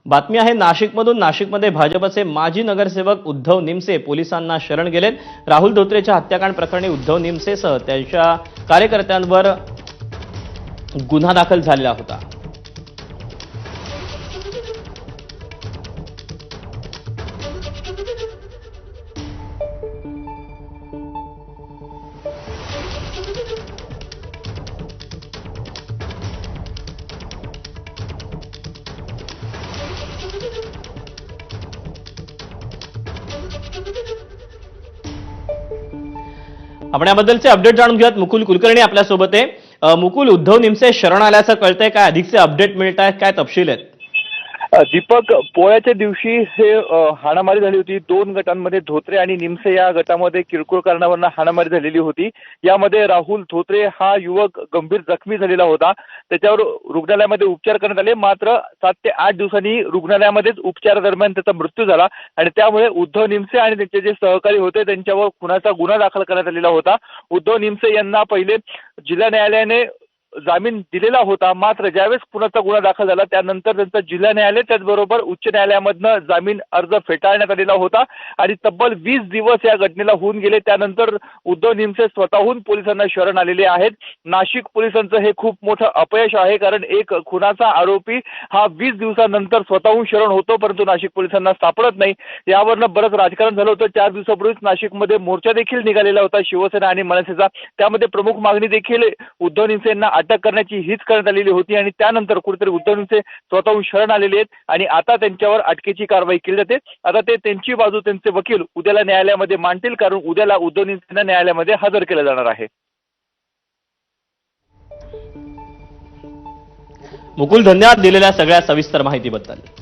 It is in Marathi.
बातमी आहे नाशिकमधून। नाशिकमध्ये भाजपचे माजी नगरसेवक उद्धव निमसे पोलिसांना शरण गेलेत। राहुल धोत्रेच्या हत्याकांड प्रकरणी उद्धव निमसेसह त्यांच्या कार्यकर्त्यांवर गुन्हा दाखल झालेला होता। आपण याबद्दलचे अपडेट जाणून घेऊयात। मुकुल कुलकर्णी आपल्या सोबत आहे। मुकुल, उद्धव निमसे शरण आल्याचं कळतंय, काय अधिकचे अपडेट मिळत आहेत, काय तपशील आहेत? दीपक, पोळ्याच्या दिवशी हे हाणामारी झाली होती। दोन गटांमध्ये धोत्रे आणि निमसे या गटामध्ये किरकोळ कारणावरून हाणामारी झालेली होती। यामध्ये राहुल धोत्रे हा युवक गंभीर जखमी झालेला होता। त्याच्यावर रुग्णालयामध्ये उपचार करण्यात आले, मात्र 7 ते 8 दिवसांनी रुग्णालयामध्येच उपचारादरम्यान त्याचा मृत्यू झाला आणि त्यामुळे उद्धव निमसे आणि त्यांचे जे सहकारी होते त्यांच्यावर खुनाचा गुन्हा दाखल करण्यात आलेला होता। उद्धव निमसे यांना पहिले जिल्हा न्यायालयाने जामीन दिलेला होता, मात्र ज्यावेळेस खुनाचा गुन्हा दाखल झाला त्यानंतर त्यांचा जिल्हा न्यायालय त्याचबरोबर उच्च न्यायालयामधनं जामीन अर्ज फेटाळण्यात आलेला होता आणि तब्बल 20 दिवस या घटनेला होऊन गेले। त्यानंतर उद्धव निमसे स्वतःहून पोलिसांना शरण आलेले आहेत। नाशिक पोलिसांचं हे खूप मोठं अपयश आहे, कारण एक खुनाचा आरोपी हा 20 दिवसानंतर स्वतःहून शरण होतो, परंतु नाशिक पोलिसांना सापडत नाही। यावरनं बरंच राजकारण झालं होतं। 4 दिवसापूर्वीच नाशिकमध्ये मोर्चा देखील निघालेला होता शिवसेना आणि मनसेचा। त्यामध्ये प्रमुख मागणी देखील उद्धव निमसे यांना अटक करण्याची हीच करण्यात आलेली होती आणि त्यानंतर कुठेतरी उद्धव निमसे स्वतःहून शरण आलेले आहेत आणि आता त्यांच्यावर अटकेची कारवाई केली जाते। आता ते त्यांची बाजू त्यांचे वकील उद्याला न्यायालयामध्ये मांडतील, कारण उद्याला उद्धव निमसेंना न्यायालयामध्ये हजर केलं जाणार आहे। मुकुल, धन्यवाद दिलेल्या सगळ्या सविस्तर माहितीबद्दल।